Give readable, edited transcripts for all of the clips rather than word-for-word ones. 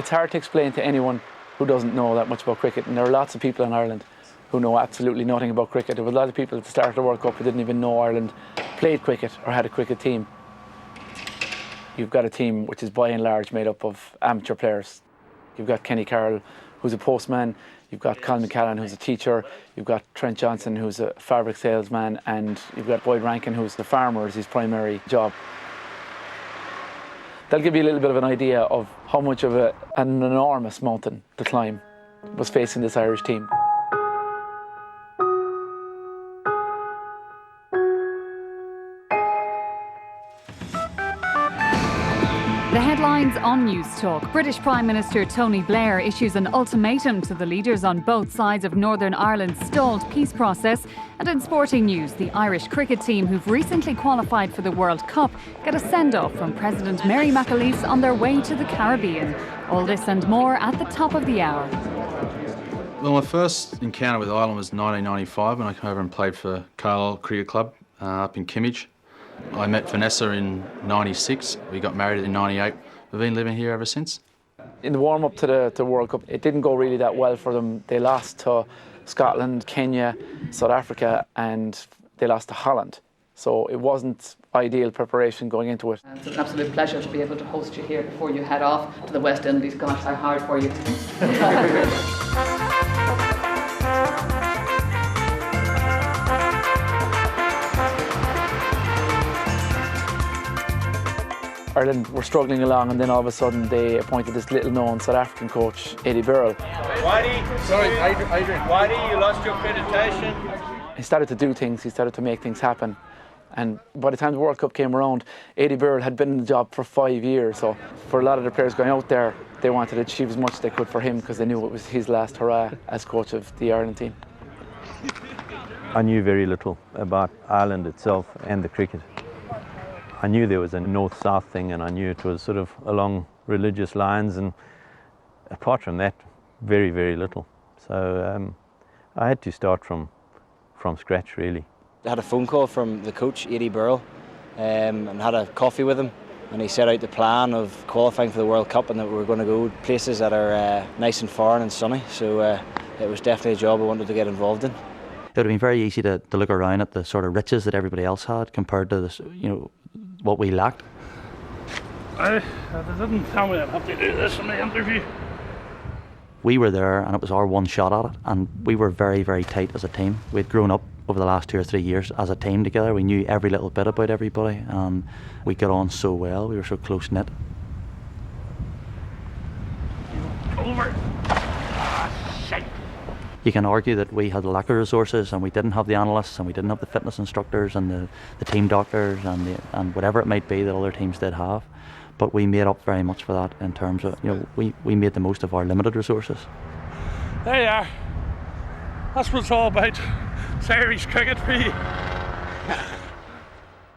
It's hard to explain to anyone who doesn't know that much about cricket, and there are lots of people in Ireland who know absolutely nothing about cricket. There were a lot of people at the start of the World Cup who didn't even know Ireland played cricket or had a cricket team. You've got a team which is by and large made up of amateur players. You've got Kenny Carroll, who's a postman. You've got Colin McCallan, who's a teacher. You've got Trent Johnson, who's a fabric salesman. And you've got Boyd Rankin, who's the farmer, is his primary job. That'll give you a little bit of an idea of how much of an enormous mountain to climb was facing this Irish team. The headlines on News Talk. British Prime Minister Tony Blair issues an ultimatum to the leaders on both sides of Northern Ireland's stalled peace process. And in sporting news, the Irish cricket team, who've recently qualified for the World Cup, get a send-off from President Mary McAleese on their way to the Caribbean. All this and more at the top of the hour. Well, my first encounter with Ireland was 1995 when I came over and played for Carlisle Cricket Club up in Kimmage. I met Vanessa in 96. We got married in 98. We've been living here ever since. In the warm-up to the World Cup, it didn't go really that well for them. They lost to Scotland, Kenya, South Africa, and they lost to Holland. So it wasn't ideal preparation going into it. It's an absolute pleasure to be able to host you here before you head off to the West Indies. Gosh, how hard for you. Ireland were struggling along, and then all of a sudden they appointed this little-known South African coach, Eddie Burrell. Adrian, you lost your accreditation. He started to do things, he started to make things happen. And by the time the World Cup came around, Eddie Burrell had been in the job for 5 years. So for a lot of the players going out there, they wanted to achieve as much as they could for him because they knew it was his last hurrah as coach of the Ireland team. I knew very little about Ireland itself and the cricket. I knew there was a north-south thing, and I knew it was sort of along religious lines, and apart from that, very, very little. So I had to start from scratch, really. I had a phone call from the coach, Eddie Burrell, and had a coffee with him, and he set out the plan of qualifying for the World Cup and that we were going to go places that are nice and foreign and sunny. So it was definitely a job I wanted to get involved in. It would have been very easy to look around at the sort of riches that everybody else had compared to this, what we lacked. They didn't tell me I'd have to do this in the interview. We were there and it was our one shot at it, and we were very, very tight as a team. We'd grown up over the last 2 or 3 years as a team together. We knew every little bit about everybody, and we got on so well. We were so close-knit. Over. You can argue that we had a lack of resources and we didn't have the analysts and we didn't have the fitness instructors and the team doctors and whatever it might be that other teams did have. But we made up very much for that in terms of, we made the most of our limited resources. There you are. That's what it's all about. It's Irish cricket for you.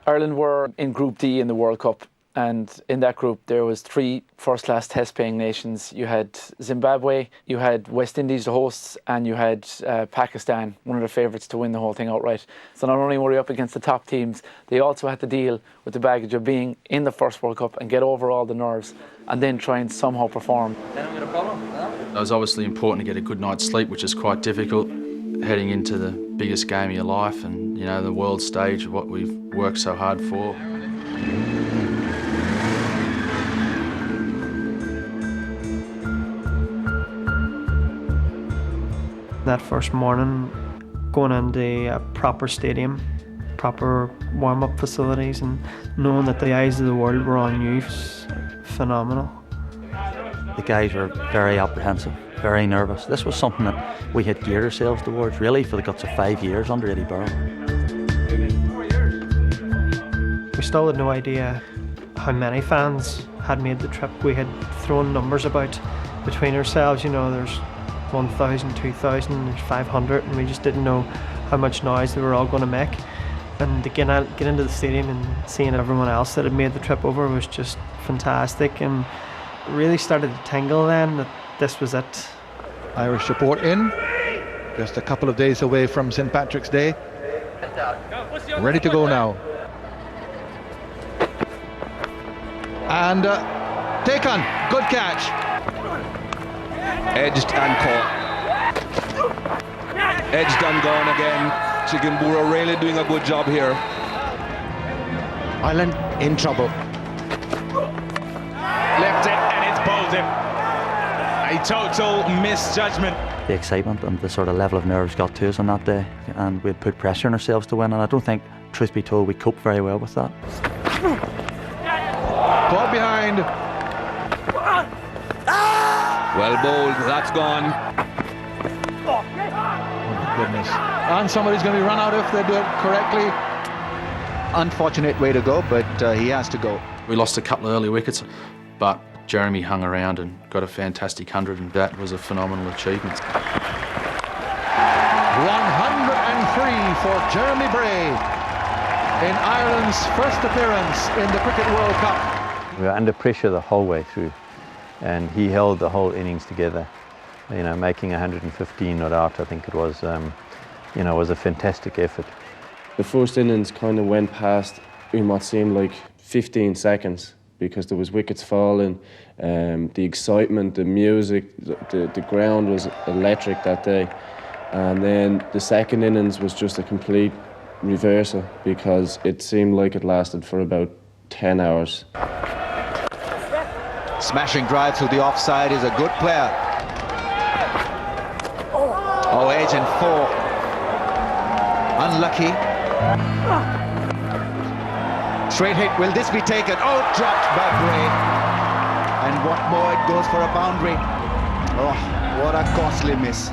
Ireland were in Group D in the World Cup, and in that group there was 3 first-class test-paying nations. You had Zimbabwe, you had West Indies, the hosts, and you had Pakistan, one of the favourites to win the whole thing outright. So not only were we up against the top teams, they also had to deal with the baggage of being in the first World Cup and get over all the nerves and then try and somehow perform. It was obviously important to get a good night's sleep, which is quite difficult heading into the biggest game of your life and, the world stage, what we've worked so hard for. That first morning, going into a proper stadium, proper warm-up facilities, and knowing that the eyes of the world were on you was phenomenal. The guys were very apprehensive, very nervous. This was something that we had geared ourselves towards, really, for the guts of 5 years under Eddie Burrell. We still had no idea how many fans had made the trip. We had thrown numbers about between ourselves, there's 1,000, 2,000, there's 500, and we just didn't know how much noise they were all going to make. And to get into the stadium and seeing everyone else that had made the trip over was just fantastic, and really started to tingle then that this was it. Irish support in, just a couple of days away from St. Patrick's Day. Ready to go now. And take on, good catch. Edged and caught. Edged and gone again. Chigumbura really doing a good job here. Ireland in trouble. Left it and it's bowled him. A total misjudgment. The excitement and the sort of level of nerves got to us on that day, and we had put pressure on ourselves to win, and I don't think, truth be told, we coped very well with that. Caught behind. Well bowled, that's gone. Oh my goodness. And somebody's going to be run out if they do it correctly. Unfortunate way to go, but he has to go. We lost a couple of early wickets, but Jeremy hung around and got a fantastic 100, and that was a phenomenal achievement. 103 for Jeremy Bray in Ireland's first appearance in the Cricket World Cup. We were under pressure the whole way through, and he held the whole innings together. You know, making 115 not out, I think it was, you know, was a fantastic effort. The first innings kind of went past in what seemed like 15 seconds because there was wickets falling, the excitement, the music, the ground was electric that day. And then the second innings was just a complete reversal because it seemed like it lasted for about 10 hours. Smashing drive through the offside, is a good player. Oh, edge and 4. Unlucky. Straight hit, will this be taken? Oh, dropped by Bray. And what more, it goes for a boundary. Oh, what a costly miss.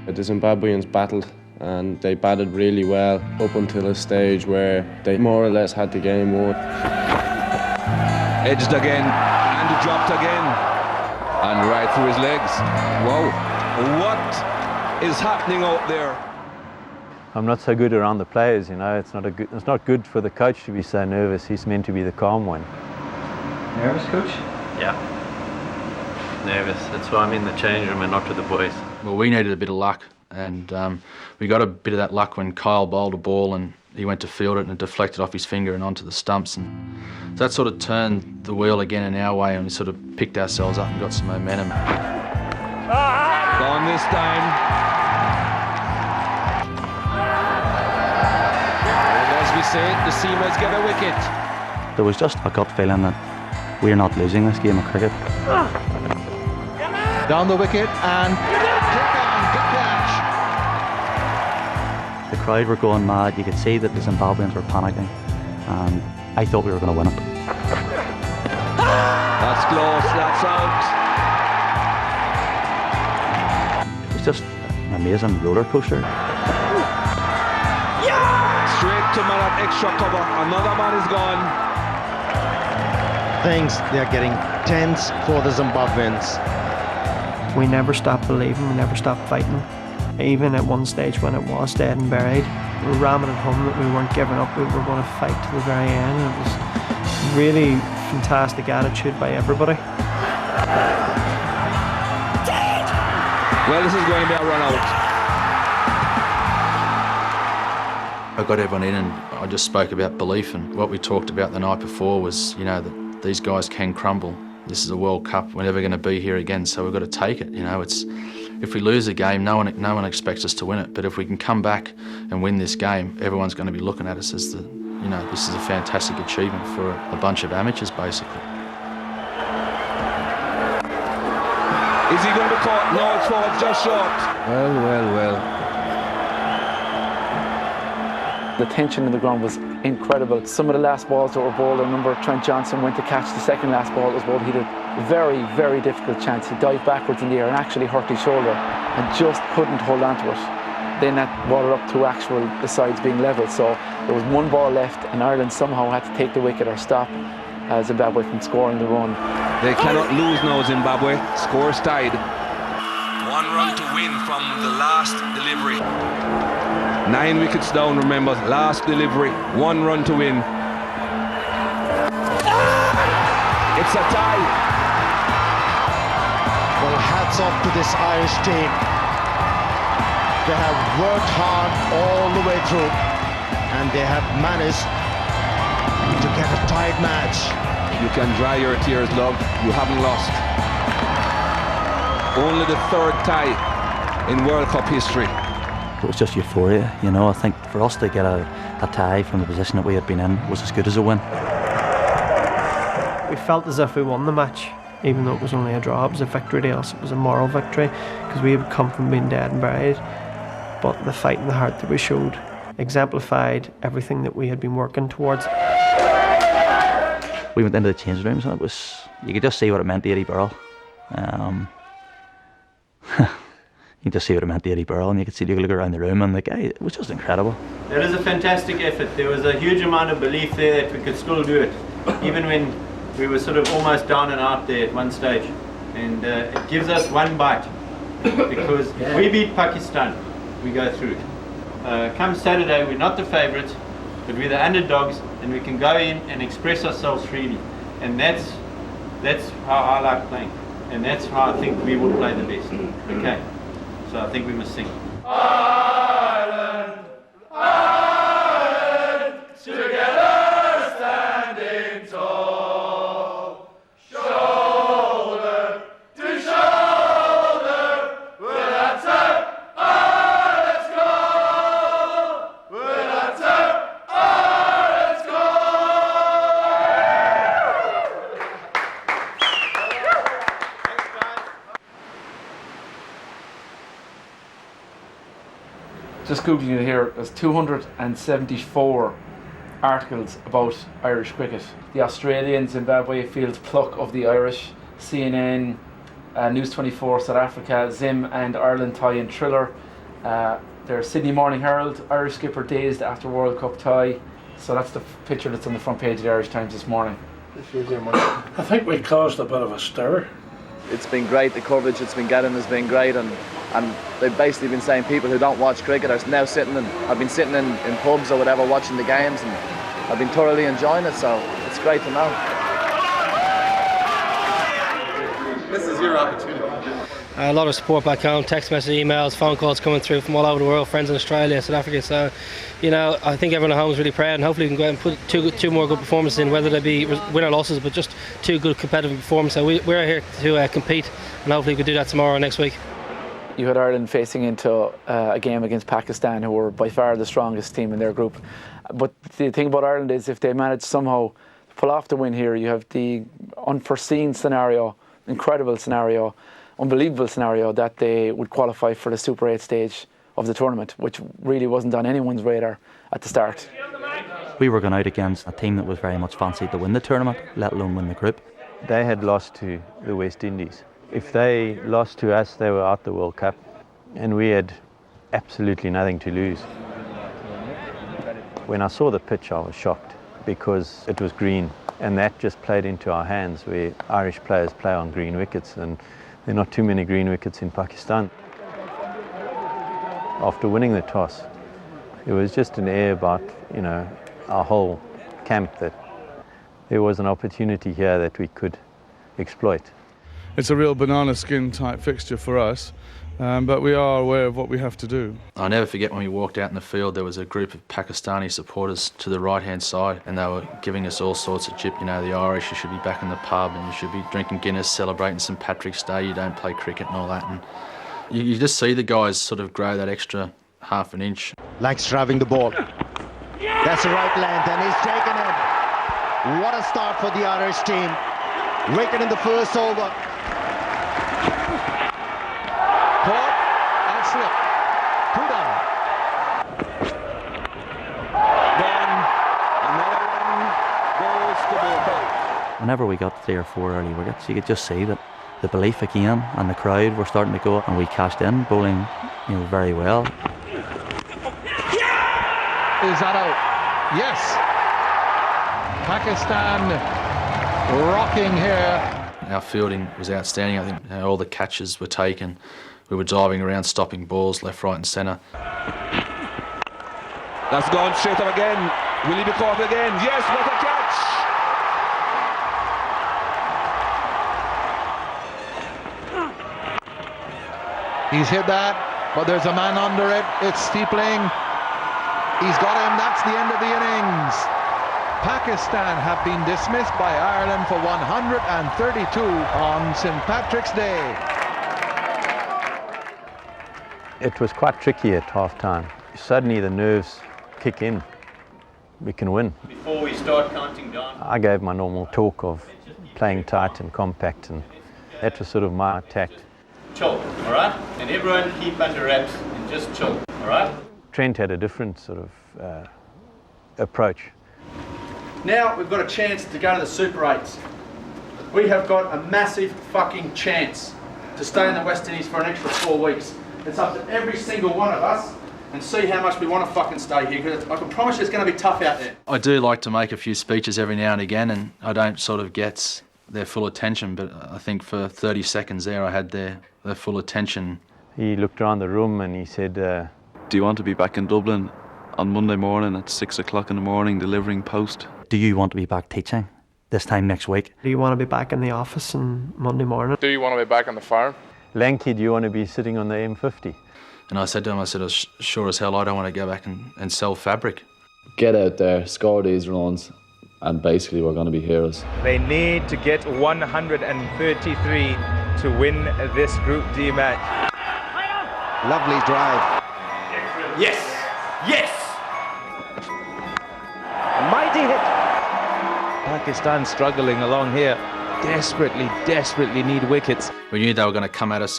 The Zimbabweans battled and they batted really well up until a stage where they more or less had the game won. Edged again and dropped again. And right through his legs. Wow. What is happening out there? I'm not so good around the players, you know. It's not good for the coach to be so nervous. He's meant to be the calm one. Nervous, coach? Yeah. Nervous. That's why I'm in the change room and not with the boys. Well, we needed a bit of luck, and we got a bit of that luck when Kyle bowled a ball and he went to field it and it deflected off his finger and onto the stumps, and that sort of turned the wheel again in our way, and we sort of picked ourselves up and got some momentum. Gone this time. As we say, the Seamers get a wicket. There was just a gut feeling that we're not losing this game of cricket. Down the wicket and click on, good catch. The crowd were going mad. You could see that the Zimbabweans were panicking, and I thought we were going to win it. That's close, that's out. It was just an amazing roller coaster. Straight to man at extra cover. Another man is gone. Things, they're getting tense for the Zimbabweans. We never stopped believing, we never stopped fighting. Even at one stage when it was dead and buried, we were ramming it home that we weren't giving up, we were going to fight to the very end. It was really fantastic attitude by everybody. Well, this is going to be a run out. I got everyone in and I just spoke about belief, and what we talked about the night before was, you know, that these guys can crumble. This is a World Cup, we're never going to be here again, so we've got to take it. You know, it's, if we lose a game, no one expects us to win it, but if we can come back and win this game, everyone's going to be looking at us as the, you know, this is a fantastic achievement for a bunch of amateurs, basically. Is he going to be caught? No, it's forward, just short. Well. The tension in the ground was incredible. Some of the last balls that were bowled, I remember Trent Johnson went to catch the second last ball that was bowled. He had a very, very difficult chance. He dived backwards in the air and actually hurt his shoulder and just couldn't hold on to it. Then that brought it up to the sides being level. So there was one ball left and Ireland somehow had to take the wicket or stop Zimbabwe from scoring the run. They cannot lose now, Zimbabwe. Scores tied. 1 run to win from the last delivery. 9 wickets down, remember, last delivery, 1 run to win. It's a tie. Well, hats off to this Irish team. They have worked hard all the way through, and they have managed to get a tight match. You can dry your tears, love. You haven't lost. Only the third tie in World Cup history. It was just euphoria, you know. I think for us to get a tie from the position that we had been in was as good as a win. We felt as if we won the match, even though it was only a draw. It was a victory to us. It was a moral victory because we had come from being dead and buried. But the fight and the heart that we showed exemplified everything that we had been working towards. We went into the change rooms and you could just see what it meant to Eddie Burrell. You can just see what it meant to Eddie Burrell, and you could look around the room and the guy, it was just incredible. It is a fantastic effort. There was a huge amount of belief there that we could still do it, even when we were sort of almost down and out there at one stage. And it gives us one bite, because if we beat Pakistan, we go through. Come Saturday, we're not the favourites, but we're the underdogs, and we can go in and express ourselves freely. And that's how I like playing, and that's how I think we will play the best. Okay, so I think we must sing. Ireland, Ireland, together standing tall, shoulder to shoulder, we'll answer Ireland's call, we'll answer Ireland's Just googling it here, there's 274 articles about Irish cricket. The Australian Zimbabwe Fields Pluck of the Irish, CNN, News 24 South Africa, Zim and Ireland tie in thriller. There's Sydney Morning Herald, Irish skipper dazed after World Cup tie. So that's the picture that's on the front page of the Irish Times this morning. I think we caused a bit of a stir. It's been great, the coverage that's been getting has been great, and they've basically been saying people who don't watch cricket are now I've been sitting in pubs or whatever watching the games, and I've been thoroughly enjoying it, so it's great to know. This is your opportunity. A lot of support back home, text messages, emails, phone calls coming through from all over the world, friends in Australia, South Africa. So, you know, I think everyone at home is really proud, and hopefully we can go out and put two more good performances in, whether they be win or losses, but just two good competitive performances. So we're here to compete, and hopefully we can do that tomorrow or next week. You had Ireland facing into a game against Pakistan, who were by far the strongest team in their group. But the thing about Ireland is, if they manage somehow to pull off the win here, you have the unforeseen scenario, incredible scenario, unbelievable scenario that they would qualify for the Super 8 stage of the tournament, which really wasn't on anyone's radar at the start. We were going out against a team that was very much fancied to win the tournament, let alone win the group. They had lost to the West Indies. If they lost to us, they were out the World Cup, and we had absolutely nothing to lose. When I saw the pitch, I was shocked because it was green, and that just played into our hands, where Irish players play on green wickets, and there are not too many green wickets in Pakistan. After winning the toss, it was just an air about, you know, our whole camp that there was an opportunity here that we could exploit. It's a real banana skin type fixture for us, but we are aware of what we have to do. I'll never forget when we walked out in the field, there was a group of Pakistani supporters to the right-hand side, and they were giving us all sorts of chip. You know, the Irish, you should be back in the pub, and you should be drinking Guinness, celebrating St Patrick's Day, you don't play cricket and all that. And you just see the guys sort of grow that extra half an inch. Langston having the ball. That's the right length, and he's taken it. What a start for the Irish team. Wicket in the first over. Caught and slipped. 2 down. Then another one goes to Bolton. Whenever we got 3 or 4 early wickets, you could just see that the belief again, and the crowd were starting to go, and we cashed in, bowling, you know, very well. Is that out? Yes. Pakistan rocking here. Our fielding was outstanding. I think all the catches were taken. We were diving around, stopping balls left, right and centre. That's gone straight up again. Will he be caught again? Yes, what a catch! He's hit that, but there's a man under it. It's steepling. He's got him. That's the end of the innings. Pakistan have been dismissed by Ireland for 132 on St Patrick's Day. It was quite tricky at half-time. Suddenly the nerves kick in. We can win. Before we start counting down. I gave my normal talk of playing tight and compact, and that was sort of my tact. Chill, all right? And everyone keep under wraps and just chill, all right? Trent had a different sort of approach. Now we've got a chance to go to the Super 8s. We have got a massive fucking chance to stay in the West Indies for an extra 4 weeks. It's up to every single one of us and see how much we want to fucking stay here, because I can promise you it's going to be tough out there. I do like to make a few speeches every now and again, and I don't sort of get their full attention, but I think for 30 seconds there I had their full attention. He looked around the room and he said, do you want to be back in Dublin on Monday morning at 6 o'clock in the morning delivering post? Do you want to be back teaching this time next week? Do you want to be back in the office on Monday morning? Do you want to be back on the farm? Lanky, do you want to be sitting on the M50? And I said to him, sure as hell I don't want to go back and sell fabric. Get out there, score these runs, and basically we're going to be heroes. They need to get 133 to win this Group D match. Lovely drive. Yes! Yes! A mighty hit. Pakistan struggling along here. Desperately need wickets. We knew they were going to come at us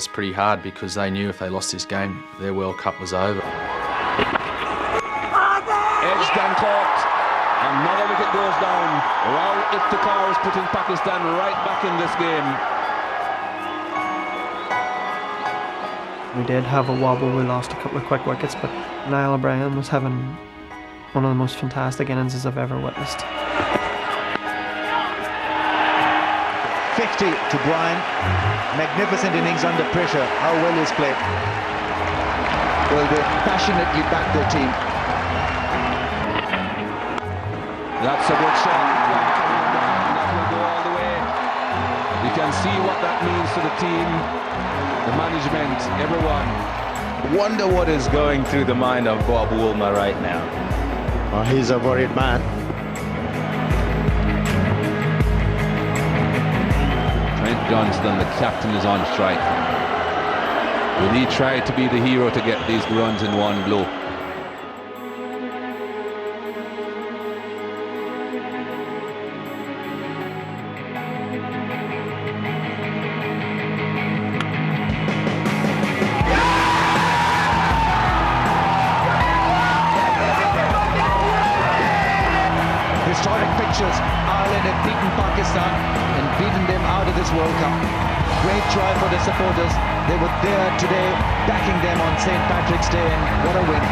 pretty hard, because they knew if they lost this game, their World Cup was over. Edged and caught. Another wicket goes down. Raul Iftikhar is putting Pakistan right back in this game. We did have a wobble, we lost a couple of quick wickets, but Niall O'Brien was having one of the most fantastic innings I've ever witnessed. 50 to Brian. Magnificent innings under pressure. How well he's played. Well, they passionately back their team. That's a good shot. That will go all the way. You can see what that means to the team, the management, everyone. Wonder what is going through the mind of Bob Woolmer right now. Oh, he's a worried man. Trent Johnston, the captain, is on strike. Will he try to be the hero to get these runs in one blow? Historic pictures. Ireland have beaten Pakistan and beaten them out of this World Cup. Great try for the supporters. They were there today backing them on St. Patrick's Day, and what a win.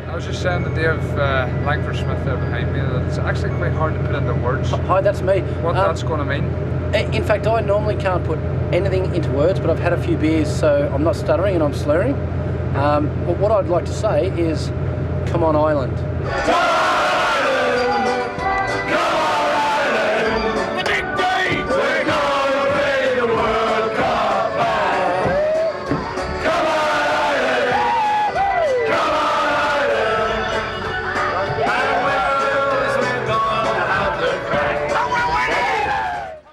I was just saying that they have Langford Smith there behind me, that it's actually quite hard to put into words. Hi, that's me. What that's going to mean. In fact, I normally can't put anything into words, but I've had a few beers, so I'm not stuttering and I'm slurring. But what I'd like to say is, come on, Ireland.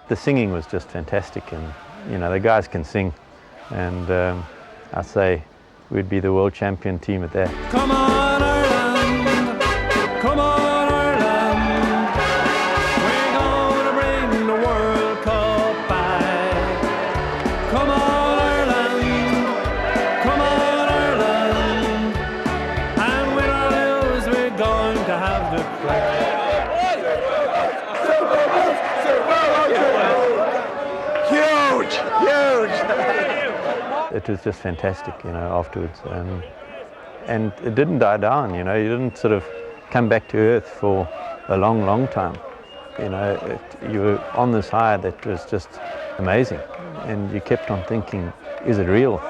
The singing was just fantastic, and you know the guys can sing, and I say we'd be the world champion team at that. Come on Ireland, come on Ireland, we're gonna bring the World Cup back. Come on Ireland, and win or lose, we're going to have the flag. It was just fantastic, you know, afterwards, and it didn't die down, you know. You didn't sort of come back to earth for a long time. You know, you were on this high that was just amazing, and you kept on thinking, is it real?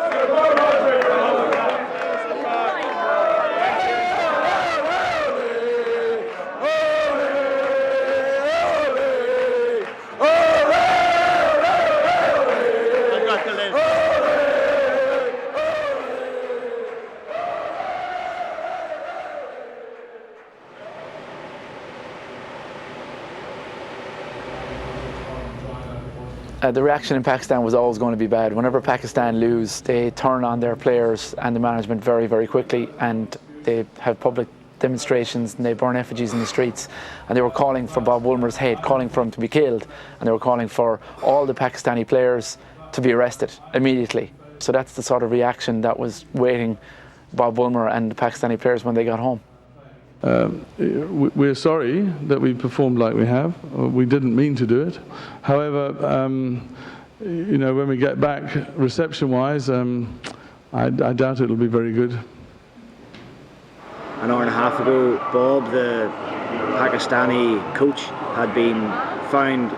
The reaction in Pakistan was always going to be bad. Whenever Pakistan lose, they turn on their players and the management very, very quickly, and they have public demonstrations and they burn effigies in the streets. And they were calling for Bob Woolmer's head, calling for him to be killed, and they were calling for all the Pakistani players to be arrested immediately. So that's the sort of reaction that was waiting Bob Woolmer and the Pakistani players when they got home. We're sorry that we performed like we have. We didn't mean to do it. However, you know, when we get back reception-wise, I doubt it'll be very good. An hour and a half ago, Bob, the Pakistani coach, had been found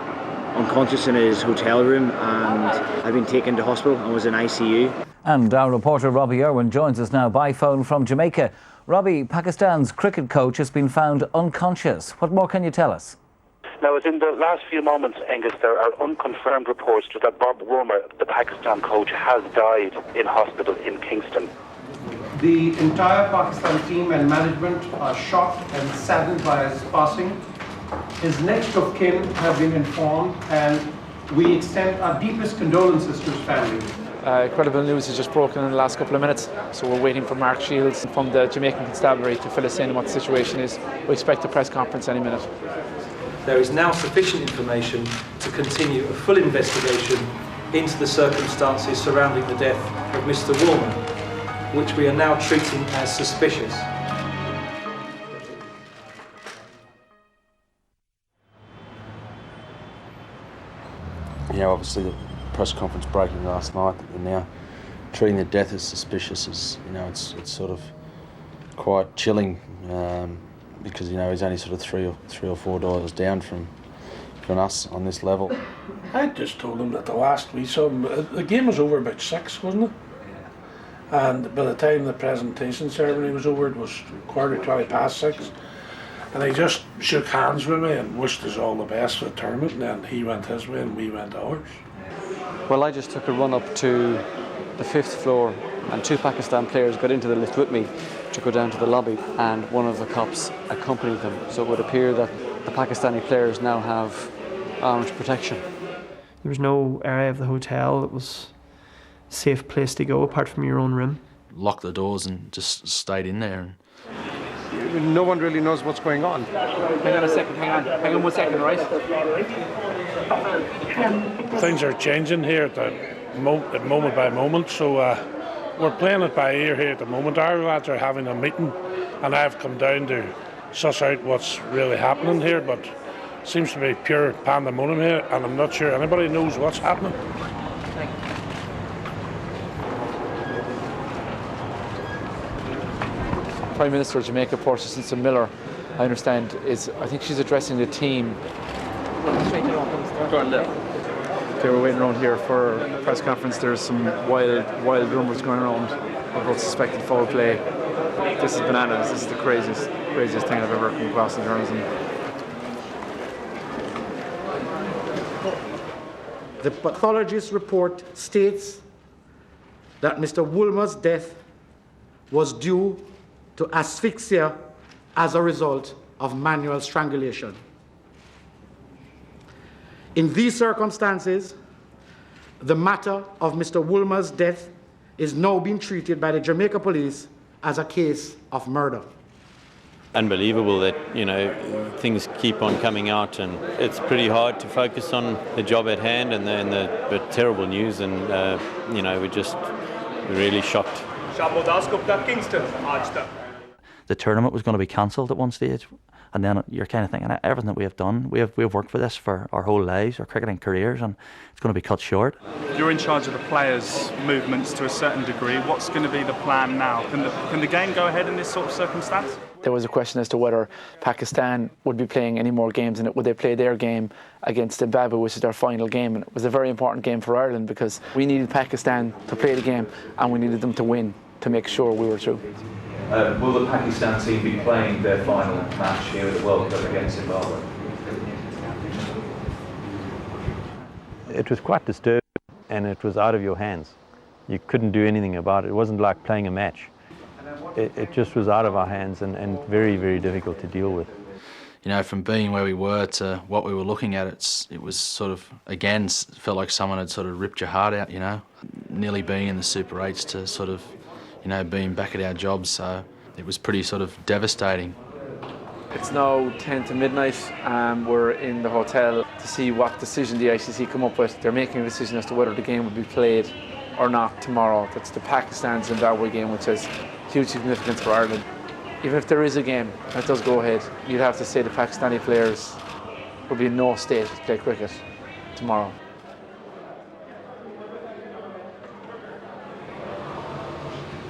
unconscious in his hotel room and had been taken to hospital and was in ICU. And our reporter Robbie Irwin joins us now by phone from Jamaica. Robbie, Pakistan's cricket coach has been found unconscious. What more can you tell us? Now, within the last few moments, Angus, there are unconfirmed reports that Bob Woolmer, the Pakistan coach, has died in hospital in Kingston. The entire Pakistan team and management are shocked and saddened by his passing. His next of kin have been informed, and we extend our deepest condolences to his family. Incredible news has just broken in the last couple of minutes, so we're waiting for Mark Shields from the Jamaican Constabulary to fill us in on what the situation is. We expect a press conference any minute. There is now sufficient information to continue a full investigation into the circumstances surrounding the death of Mr. Woolmer, which we are now treating as suspicious. Yeah, obviously the press conference breaking last night that they're now treating the death as suspicious is, you know, it's sort of quite chilling because, you know, he's only sort of three or four dollars down from us on this level. I just told him that the last we saw him, the game was over about 6, wasn't it? And by the time the presentation ceremony was over, it was 6:15. And he just shook hands with me and wished us all the best for the tournament, and then he went his way and we went ours. Well, I just took a run up to the 5th floor, and 2 Pakistan players got into the lift with me to go down to the lobby, and one of the cops accompanied them. So it would appear that the Pakistani players now have armed protection. There was no area of the hotel that was a safe place to go apart from your own room. Locked the doors and just stayed in there. No one really knows what's going on. Hang on a second, hang on 1 second, right? Things are changing here at moment by moment, so we're playing it by ear here at the moment. Our lads are having a meeting, and I've come down to suss out what's really happening here, but it seems to be pure pandemonium here, and I'm not sure anybody knows what's happening. Prime Minister of Jamaica, Portia Simpson Miller, I understand, I think she's addressing the team. Okay, we're waiting around here for a press conference. There's some wild rumours going around about suspected foul play. This is bananas. This is the craziest thing I've ever come across in journalism. The pathologist's report states that Mr. Woolmer's death was due to asphyxia as a result of manual strangulation. In these circumstances, the matter of Mr. Woolmer's death is now being treated by the Jamaica Police as a case of murder. Unbelievable that, you know, things keep on coming out, and it's pretty hard to focus on the job at hand and the terrible news, and you know, we're really shocked. the tournament was going to be cancelled at one stage. And then you're kind of thinking, everything that we have done, we have worked for this for our whole lives, our cricketing careers, and it's going to be cut short. You're in charge of the players' movements to a certain degree. What's going to be the plan now? Can the game go ahead in this sort of circumstance? There was a question as to whether Pakistan would be playing any more games, and would they play their game against Zimbabwe, which is their final game. And it was a very important game for Ireland because we needed Pakistan to play the game and we needed them to win to make sure we were through. Will the Pakistan team be playing their final match here at the World Cup against Zimbabwe? It was quite disturbing and it was out of your hands. You couldn't do anything about it. It wasn't like playing a match. It just was out of our hands and very, very difficult to deal with. You know, from being where we were to what we were looking at, it was sort of, again, felt like someone had sort of ripped your heart out, you know. Nearly being in the Super 8s to sort of, you know, being back at our jobs, so it was pretty sort of devastating. It's now 10 to midnight. We're in the hotel to see what decision the ICC come up with. They're making a decision as to whether the game will be played or not tomorrow. That's the Pakistan-Zimbabwe game, which has huge significance for Ireland. Even if there is a game that does go ahead, you'd have to say the Pakistani players will be in no state to play cricket tomorrow.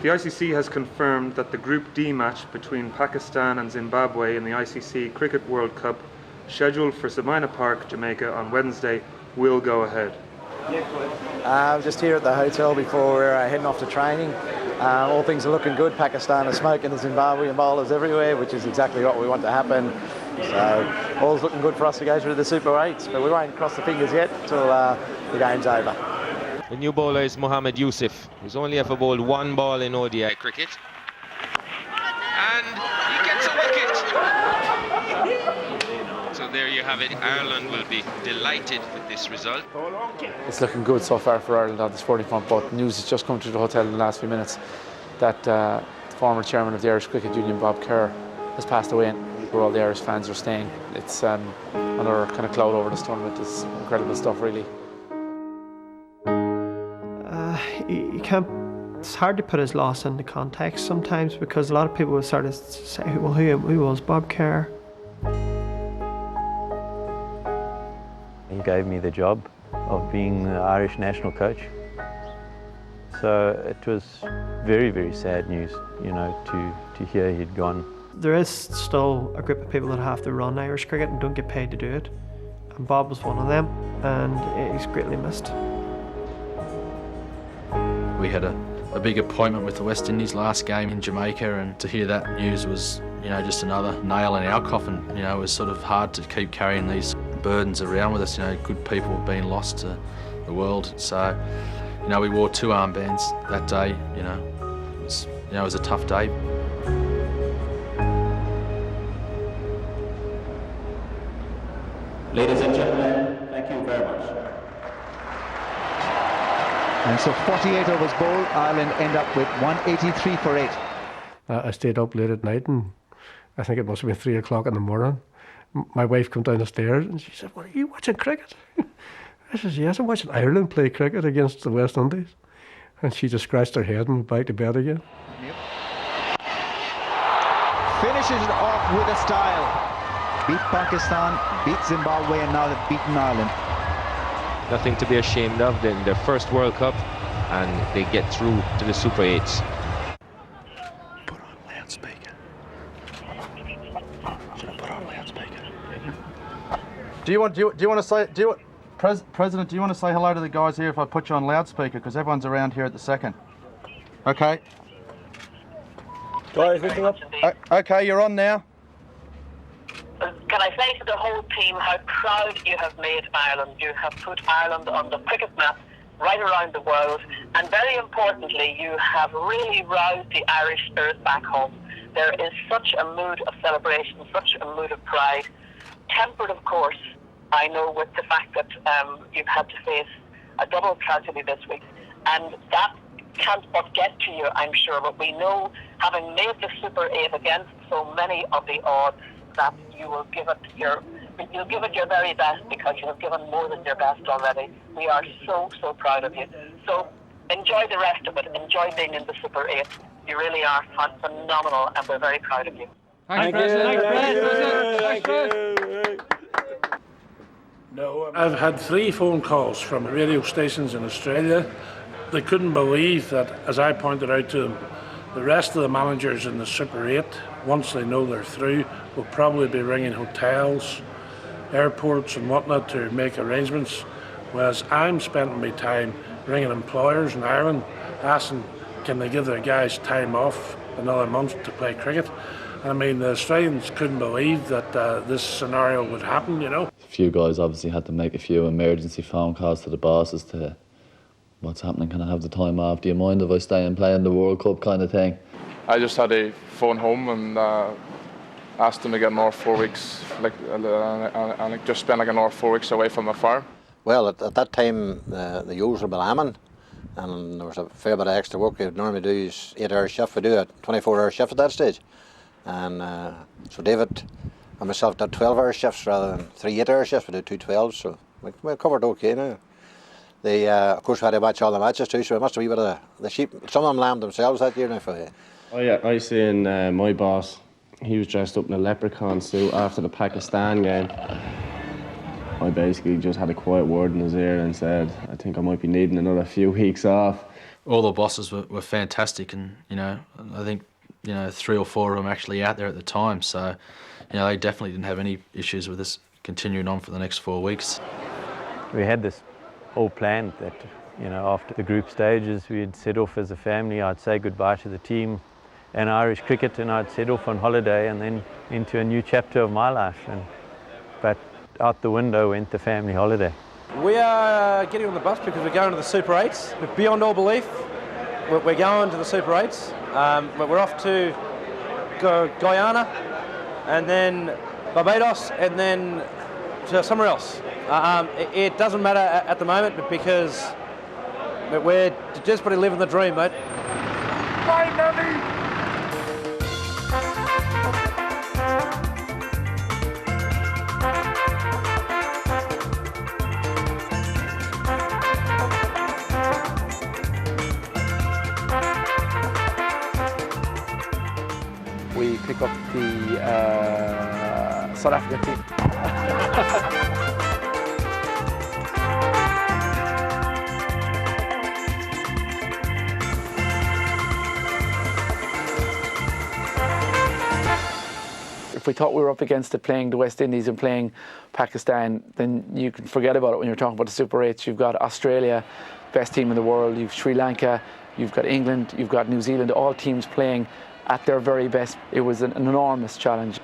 The ICC has confirmed that the Group D match between Pakistan and Zimbabwe in the ICC Cricket World Cup, scheduled for Sabina Park, Jamaica on Wednesday, will go ahead. I'm just here at the hotel before we're heading off to training. All things are looking good. Pakistan are smoking the Zimbabwean bowlers everywhere, which is exactly what we want to happen. So all's looking good for us to go through the Super 8s, but we won't cross the fingers yet until the game's over. The new bowler is Mohammed Yusuf, who's only ever bowled one ball in ODI cricket. And he gets a wicket! So there you have it. Ireland will be delighted with this result. It's looking good so far for Ireland on the sporting front, but news has just come to the hotel in the last few minutes that the former chairman of the Irish Cricket Union, Bob Kerr, has passed away, where all the Irish fans are staying. It's another kind of cloud over this tournament. It's incredible stuff, really. You can't. It's hard to put his loss into context sometimes because a lot of people will sort of say, "Well, who was Bob Kerr?" He gave me the job of being the Irish national coach. So it was very, very sad news, you know, to hear he'd gone. There is still a group of people that have to run Irish cricket and don't get paid to do it, and Bob was one of them, and he's greatly missed. We had a big appointment with the West Indies last game in Jamaica, and to hear that news was, you know, just another nail in our coffin. You know, it was sort of hard to keep carrying these burdens around with us, you know, good people being lost to the world. So, you know, we wore 2 armbands that day, you know. It was a tough day. Ladies and gentlemen, thank you very much. And so 48 overs bowled, Ireland end up with 183 for 8. I stayed up late at night, and I think it must have been 3 o'clock in the morning. My wife came down the stairs and she said, "Well, are you watching cricket?" I said, "Yes, I'm watching Ireland play cricket against the West Indies." And she just scratched her head and went back to bed again. Finishes it off with a style. Beat Pakistan, beat Zimbabwe, and now they've beaten Ireland. Nothing to be ashamed of. They're in their first World Cup and they get through to the Super 8s. Put on loudspeaker. Should I put on loudspeaker? President, do you want to say hello to the guys here if I put you on loudspeaker, because everyone's around here at the second? Okay. Guys, listen up. Okay, you're on now. Can I say to the whole team how proud you have made Ireland? You have put Ireland on the cricket map right around the world, and very importantly, you have really roused the Irish spirit back home. There is such a mood of celebration, such a mood of pride, tempered, of course, I know, with the fact that you've had to face a double tragedy this week, and that can't but get to you, I'm sure, but we know, having made the Super 8 against so many of the odds, that you will give it your very best, because you have given more than your best already. We are so proud of you. So enjoy the rest of it. Enjoy being in the Super 8. You really are phenomenal, and we're very proud of you. Thank you. No, I've had 3 phone calls from radio stations in Australia. They couldn't believe that, as I pointed out to them, the rest of the managers in the Super 8, once they know they're through, will probably be ringing hotels, airports and whatnot to make arrangements, whereas I'm spending my time ringing employers in Ireland, asking can they give their guys time off another month to play cricket. I mean, the Australians couldn't believe that this scenario would happen, you know. A few guys obviously had to make a few emergency phone calls to the bosses to what's happening, can I have the time off, do you mind if I stay and play in the World Cup kind of thing. I just had a phone home and asked them to get another 4 weeks, and just spend like another 4 weeks away from the farm. Well, at that time the Ewes were lambing, and there was a fair bit of extra work. We'd normally do 8-hour shift, we do a 24-hour shift at that stage. And so David and myself did 12-hour shifts rather than 3 8-hour shifts. We did 2 12s, so we covered okay now. They, of course, we had to watch all the matches too, so we must have a wee bit of the sheep. Some of them lambed themselves that year now for you. Oh yeah, I seen my boss. He was dressed up in a leprechaun suit after the Pakistan game. I basically just had a quiet word in his ear and said, I think I might be needing another few weeks off. All the bosses were fantastic, and I think 3 or 4 of them actually out there at the time, so they definitely didn't have any issues with this continuing on for the next 4 weeks. We had this whole plan that after the group stages we'd set off as a family. I'd say goodbye to the team and Irish cricket, and I'd set off on holiday and then into a new chapter of my life. But out the window went the family holiday. We are getting on the bus because we're going to the Super 8s. Beyond all belief, we're going to the Super 8s. We're off to Guyana, and then Barbados, and then to somewhere else. It doesn't matter at the moment because we're desperately living the dream, mate. We pick up the South African team. If we thought we were up against it playing the West Indies and playing Pakistan, then you can forget about it when you're talking about the Super 8s. You've got Australia, best team in the world, you've Sri Lanka, you've got England, you've got New Zealand, all teams playing at their very best. It was an enormous challenge.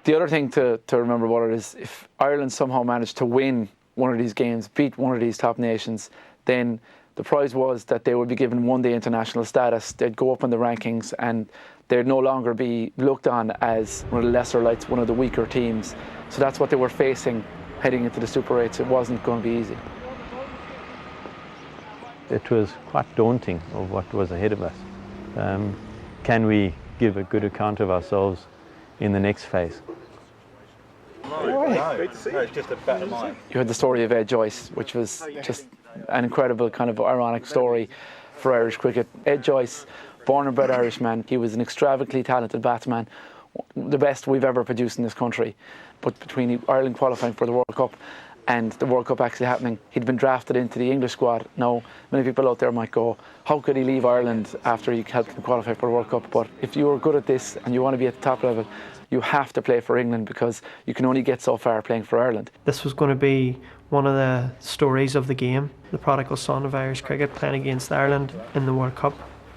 The other thing to remember about it is if Ireland somehow managed to win one of these games, beat one of these top nations, then the prize was that they would be given one-day international status. They'd go up in the rankings and they'd no longer be looked on as one of the lesser lights, one of the weaker teams. So that's what they were facing heading into the Super 8s. It wasn't going to be easy. It was quite daunting of what was ahead of us. Can we give a good account of ourselves in the next phase? Great to see you. It's just a better mind. You had the story of Ed Joyce, which was just an incredible kind of ironic story for Irish cricket. Ed Joyce, born and bred Irishman, he was an extravagantly talented batsman, the best we've ever produced in this country. But between Ireland qualifying for the World Cup and the World Cup actually happening, he'd been drafted into the English squad. Now, many people out there might go, how could he leave Ireland after he helped them qualify for the World Cup? But if you are good at this and you want to be at the top level, you have to play for England because you can only get so far playing for Ireland. This was going to be one of the stories of the game, the prodigal son of Irish cricket playing against Ireland in the World Cup.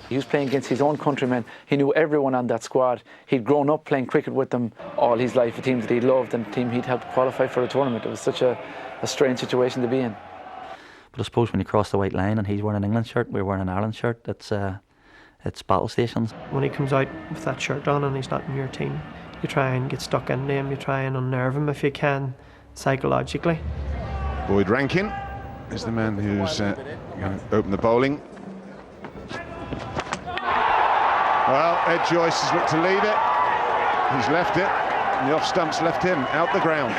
He was playing against his own countrymen. He knew everyone on that squad. He'd grown up playing cricket with them all his life, a team that he loved and a team he'd helped qualify for a tournament. It was such a strange situation to be in. But I suppose when you cross the white line and he's wearing an England shirt, we're wearing an Ireland shirt, it's battle stations. When he comes out with that shirt on and he's not in your team, you try and get stuck into him, you try and unnerve him if you can, psychologically. Boyd Rankin is the man who's going to open the bowling. Well, Ed Joyce has looked to lead it. He's left it, and the off stump's left him out the ground.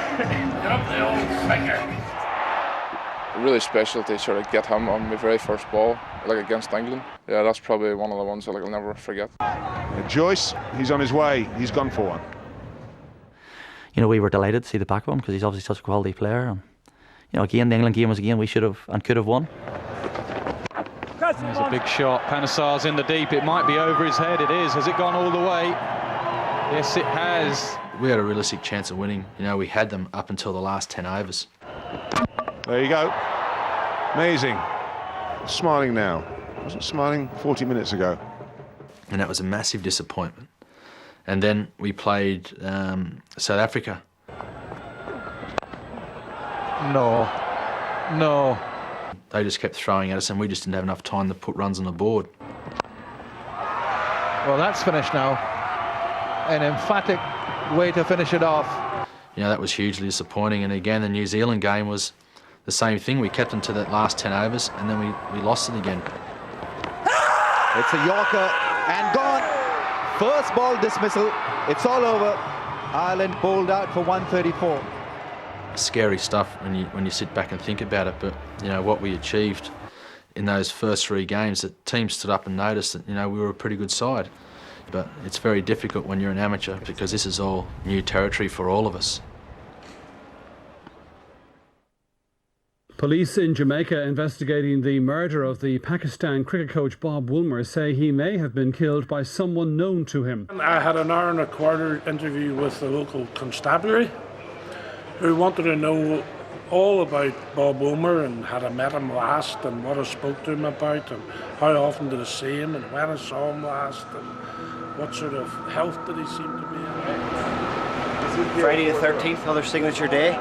really special to sort of get him on my very first ball, like against England. Yeah, that's probably one of the ones that I'll never forget. Joyce, he's on his way. He's gone for one. You know, we were delighted to see the back of him because he's obviously such a quality player. And, you know, again, the England game was a game we should have and could have won. There's a big shot. Panesar's in the deep. It might be over his head. It is. Has it gone all the way? Yes, it has. We had a realistic chance of winning. You know, we had them up until the last 10 overs. There you go. Amazing. Smiling now. Wasn't smiling 40 minutes ago. And that was a massive disappointment. And then we played South Africa. No. They just kept throwing at us and we just didn't have enough time to put runs on the board. Well, that's finished now. An emphatic way to finish it off. You know, that was hugely disappointing. And again, the New Zealand game was the same thing. We kept them to that last 10 overs and then we lost it again. It's a Yorker and gone. First ball dismissal. It's all over. Ireland bowled out for 134. Scary stuff when you sit back and think about it, but you know what we achieved in those first 3 games, the team stood up and noticed that, you know, we were a pretty good side. But it's very difficult when you're an amateur because this is all new territory for all of us. Police in Jamaica investigating the murder of the Pakistan cricket coach Bob Woolmer say he may have been killed by someone known to him. I had an hour and a quarter interview with the local constabulary who wanted to know all about Bob Woolmer and had I met him last and what I spoke to him about and how often did I see him and when I saw him last and what sort of health did he seem to be in. Friday the 13th, another signature day.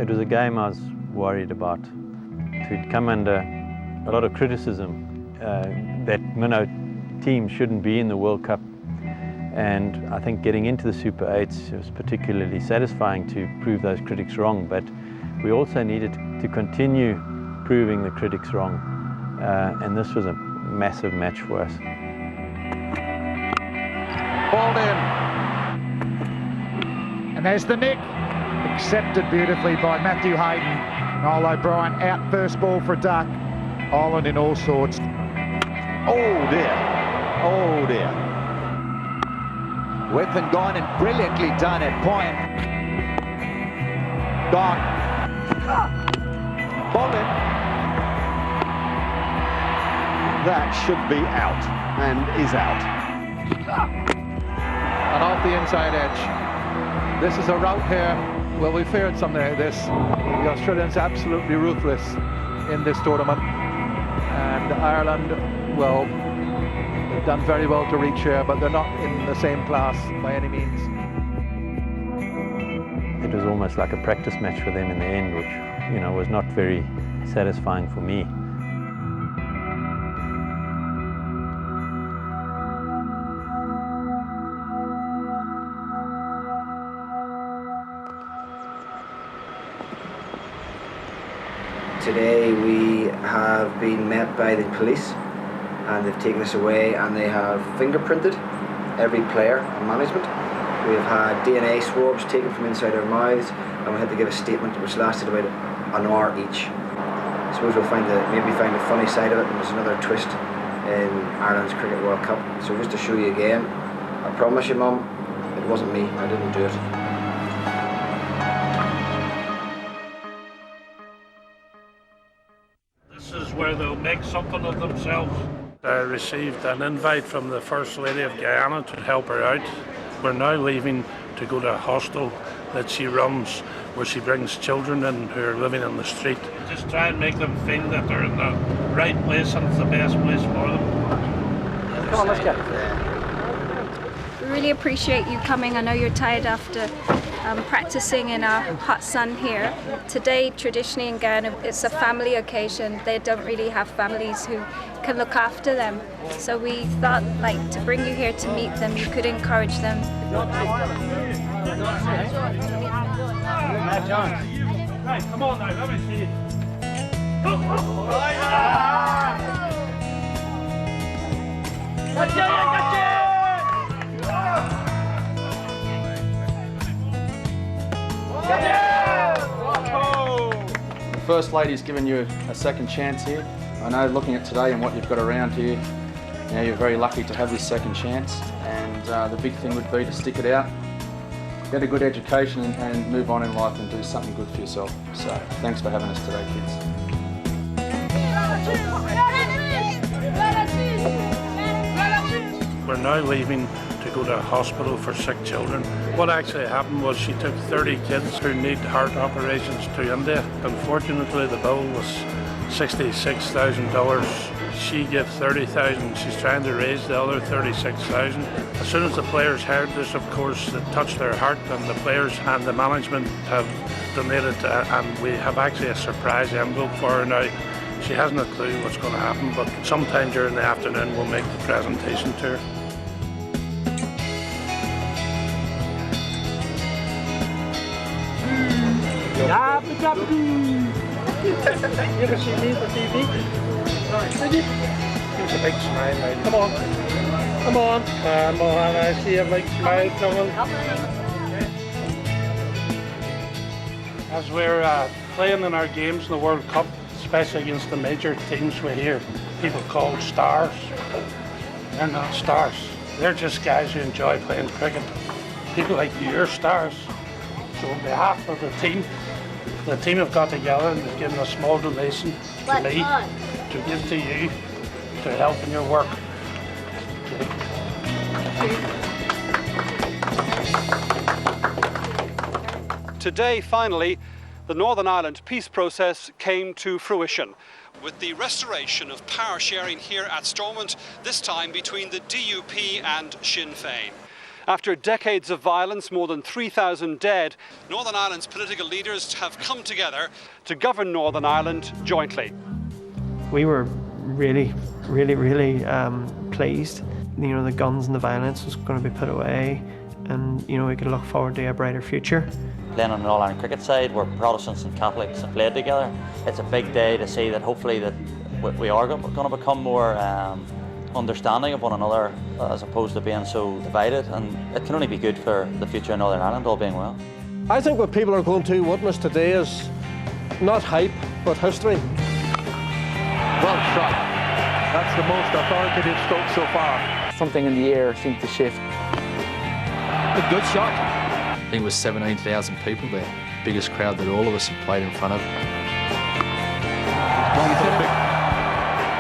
It was a game I was worried about. To come under a lot of criticism that Minnow team shouldn't be in the World Cup. And I think getting into the Super 8s was particularly satisfying to prove those critics wrong, but we also needed to continue proving the critics wrong. And this was a massive match for us. Ball in. And there's the nick. Accepted beautifully by Matthew Hayden. Noel O'Brien out first ball for duck. Ireland in all sorts. Oh dear. Oh dear. Weapon gone and brilliantly done at point. Gone. Ball in. That should be out and is out. And off the inside edge. This is a rout here. Well, we feared something like this. The Australians absolutely ruthless in this tournament. And Ireland, well, they've done very well to reach here, but they're not in the same class by any means. It was almost like a practice match for them in the end, which, you know, was not very satisfying for me. Today we have been met by the police and they've taken us away and they have fingerprinted every player and management. We have had DNA swabs taken from inside our mouths and we had to give a statement which lasted about an hour each. I suppose we'll maybe find the funny side of it, and there's another twist in Ireland's Cricket World Cup. So just to show you again, I promise you, Mum, it wasn't me, I didn't do it. This is where they'll make something of themselves. I received an invite from the First Lady of Guyana to help her out. We're now leaving to go to a hostel that she runs where she brings children in who are living on the street. Just try and make them feel that they're in the right place and it's the best place for them. Come on, let's get We really appreciate you coming. I know you're tired after practicing in our hot sun here. Today, traditionally in Ghana, it's a family occasion. They don't really have families who can look after them. So we thought, like, to bring you here to meet them, you could encourage them. Right, come on now, let me see it. First Lady's given you a second chance here. I know, looking at today and what you've got around here, you know, you're very lucky to have this second chance, and the big thing would be to stick it out, get a good education and move on in life and do something good for yourself. So thanks for having us today, kids. We're now leaving to go to a hospital for sick children. What actually happened was she took 30 kids who need heart operations to India. Unfortunately, the bill was $66,000. She gave $30,000. She's trying to raise the other $36,000. As soon as the players heard this, of course, it touched their heart, and the players and the management have donated, and we have actually a surprise envelope for her now. She hasn't a clue what's going to happen, but sometime during the afternoon we'll make the presentation to her. You ever see me on TV? Did you? Give us a big smile, lady. Come on. Come on. Come on, I see a big smile coming. As we're playing in our games in the World Cup, especially against the major teams we hear people called stars. They're not stars. They're just guys who enjoy playing cricket. People like you are stars. So on behalf of the team have got together and they've given a small donation to me, to give to you, to help in your work. Today, finally, the Northern Ireland peace process came to fruition, with the restoration of power sharing here at Stormont, this time between the DUP and Sinn Féin. After decades of violence, more than 3,000 dead, Northern Ireland's political leaders have come together to govern Northern Ireland jointly. We were really pleased. You know, the guns and the violence was going to be put away, and you know, we could look forward to a brighter future. Playing on an All-Ireland cricket side where Protestants and Catholics have played together, it's a big day to see that hopefully that we are going to become more understanding of one another as opposed to being so divided, and it can only be good for the future of Northern Ireland, all being well. I think what people are going to witness today is not hype, but history. Well shot. That's the most authoritative stroke so far. Something in the air seemed to shift. A good shot. I think it was 17,000 people there. Biggest crowd that all of us have played in front of.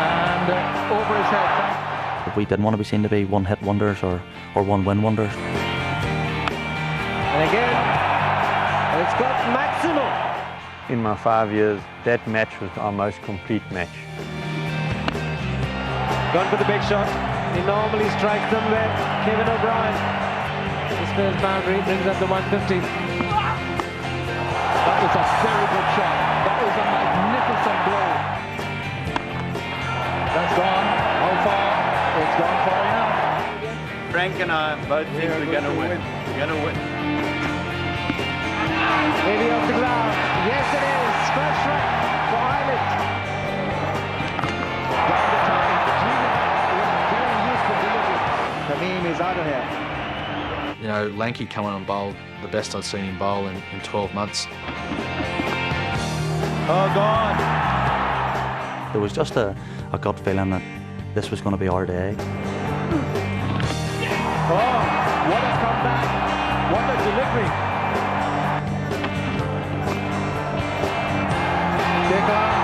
And over his head. We didn't want to be seen to be one-hit wonders or one-win wonders. And again, it's got maximum. In my 5 years, that match was our most complete match. Gone for the big shot. He normally strikes them with Kevin O'Brien. This first boundary brings up the 150. That was a very good shot. That was a magnificent blow. That's gone. How far? It's gone far enough. Frank and I both think we're going to win. We're going to win. Maybe off the ground. Yes, it is. First strike for Ireland. Down the time. Very useful delivery. Tamim is out of here. You know, Lanky coming on bowl, the best I've seen him bowl in 12 months. Oh, God. There was just a gut feeling that this was going to be our day. Oh, what a comeback. What a delivery. Take on.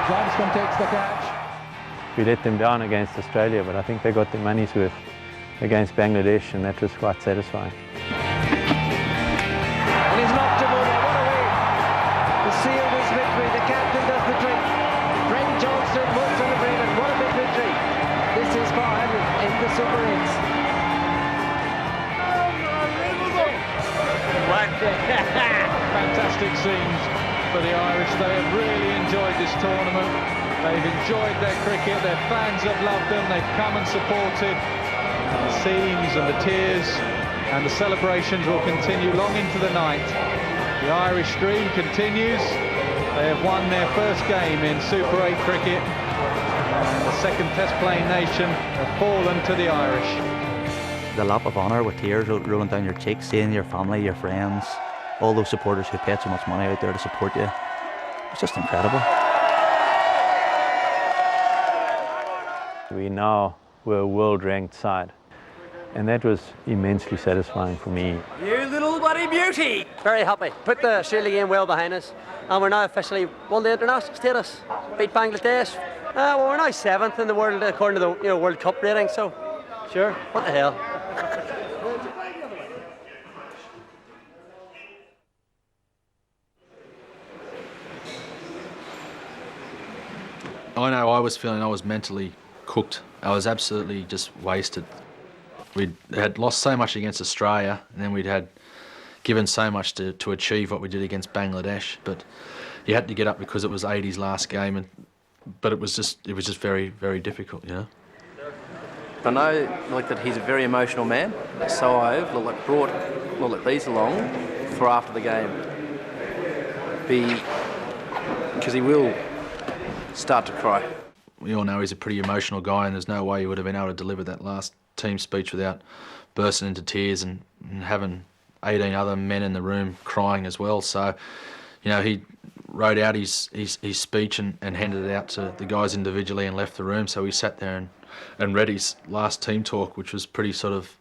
Johnston takes the catch. We let them down against Australia, but I think they got their money's worth against Bangladesh, and that was quite satisfying. And he's knocked him over. What a way to seal this victory. The captain does the trick. Frank Johnston will celebrate, and what a big victory. This is for Ireland in the Super 8s. Fantastic scenes for the Irish. They have really enjoyed this tournament. They've enjoyed their cricket. Their fans have loved them. They've come and supported. The scenes and the tears and the celebrations will continue long into the night. The Irish dream continues. They have won their first game in Super 8 cricket, and the second Test playing nation have fallen to the Irish. The lap of honour with tears rolling down your cheeks, seeing your family, your friends, all those supporters who paid so much money out there to support you. It's just incredible. We now were a world-ranked side, and that was immensely satisfying for me. You little bloody beauty! Very happy. Put the Australia game well behind us, and we're now officially won the international status. Beat Bangladesh. Well, we're now 7th in the world according to the World Cup rating. So, sure, what the hell? I know I was feeling I was mentally cooked. I was absolutely just wasted. We had lost so much against Australia, and then we'd had given so much to achieve what we did against Bangladesh. But you had to get up because it was 80's last game, but it was just very, very difficult, you know. I know that he's a very emotional man, so I've brought these along for after the game, because he will start to cry. We all know he's a pretty emotional guy, and there's no way he would have been able to deliver that last team speech without bursting into tears and having 18 other men in the room crying as well. So, he wrote out his speech and handed it out to the guys individually and left the room. So we sat there and read his last team talk, which was pretty sort of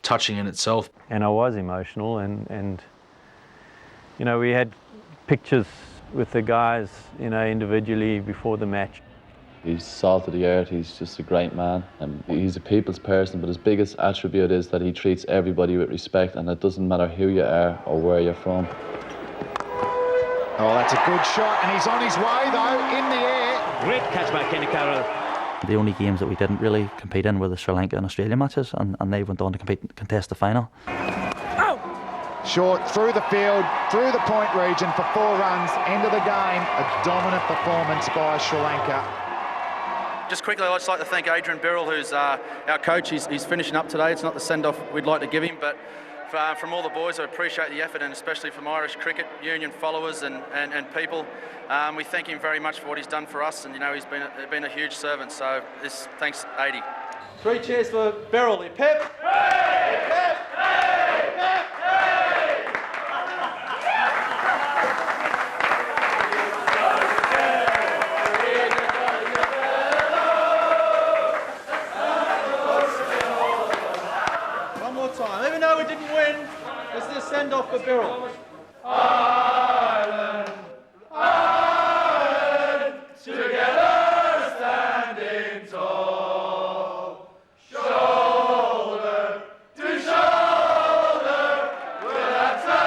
touching in itself. And I was emotional, and we had pictures with the guys, individually before the match. He's salt of the earth, he's just a great man, and he's a people's person, but his biggest attribute is that he treats everybody with respect, and it doesn't matter who you are or where you're from. Oh, that's a good shot, and he's on his way though, in the air. Great catch by Kenny Carroll. The only games that we didn't really compete in were the Sri Lanka and Australia matches, and they went on to contest the final. Short through the field, through the point region for 4 runs, end of the game. A dominant performance by Sri Lanka. Just quickly, I'd just like to thank Adrian Birrell, who's our coach. He's finishing up today. It's not the send-off we'd like to give him, but from all the boys, I appreciate the effort, and especially from Irish Cricket Union followers and people. We thank him very much for what he's done for us, and he's been a huge servant. So thanks, Adi. 3 cheers for Birrell. Hip hip. Hey! Hip hip. Hey! Hip hip. Time. Even though we didn't win, this is a send-off for Birrell. Ireland, Ireland, together standing tall, shoulder to shoulder, we'll answer,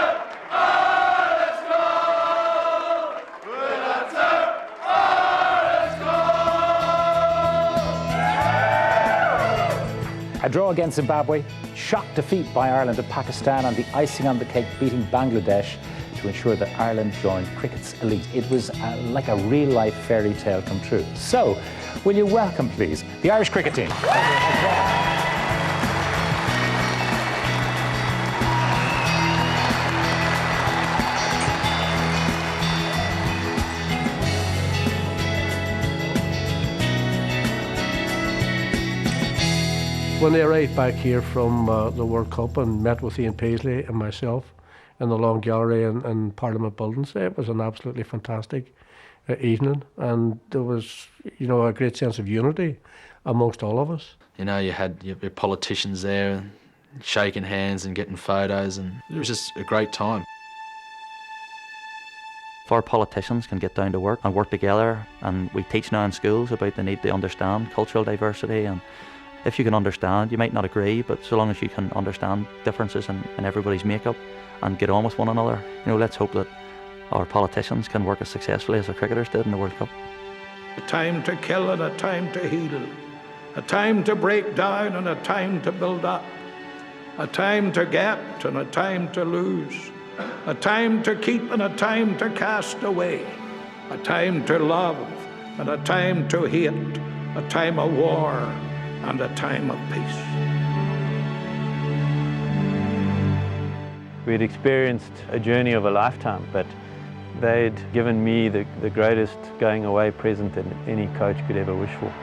let's go, we'll answer, let's go. A draw against Zimbabwe, shock defeat by Ireland and Pakistan, and the icing on the cake beating Bangladesh to ensure that Ireland joined cricket's elite. It was like a real-life fairy tale come true. So, will you welcome, please, the Irish cricket team? When they arrived back here from the World Cup and met with Ian Paisley and myself in the Long Gallery and Parliament Buildings, it was an absolutely fantastic evening, and there was, a great sense of unity amongst all of us. You had your politicians there and shaking hands and getting photos, and it was just a great time. If our politicians can get down to work and work together, and we teach now in schools about the need to understand cultural diversity, and if you can understand, you might not agree, but so long as you can understand differences in everybody's makeup and get on with one another, let's hope that our politicians can work as successfully as our cricketers did in the World Cup. A time to kill and a time to heal, a time to break down and a time to build up, a time to get and a time to lose, a time to keep and a time to cast away, a time to love and a time to hate, a time of war and a time of peace. We'd experienced a journey of a lifetime, but they'd given me the greatest going away present that any coach could ever wish for.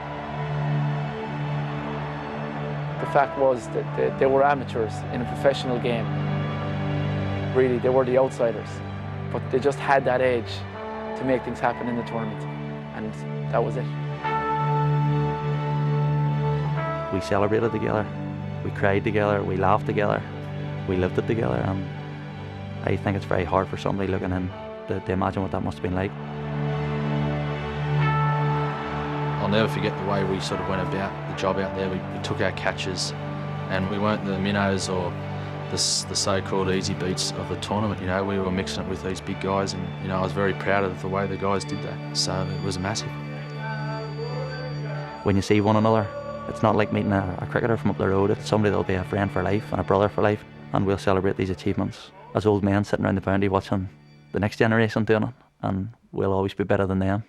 The fact was that they were amateurs in a professional game. really. They were the outsiders, but they just had that edge to make things happen in the tournament, and that was it. We celebrated together, we cried together, we laughed together, we lived it together, and I think it's very hard for somebody looking in to imagine what that must have been like. I'll never forget the way we sort of went about the job out there. We took our catches, and we weren't the minnows or the so-called easy beats of the tournament. You know, we were mixing it with these big guys, and you know, I was very proud of the way the guys did that. So it was massive. When you see one another, it's not like meeting a cricketer from up the road. It's somebody that'll be a friend for life and a brother for life, and we'll celebrate these achievements as old men sitting around the boundary watching the next generation doing it, and we'll always be better than them.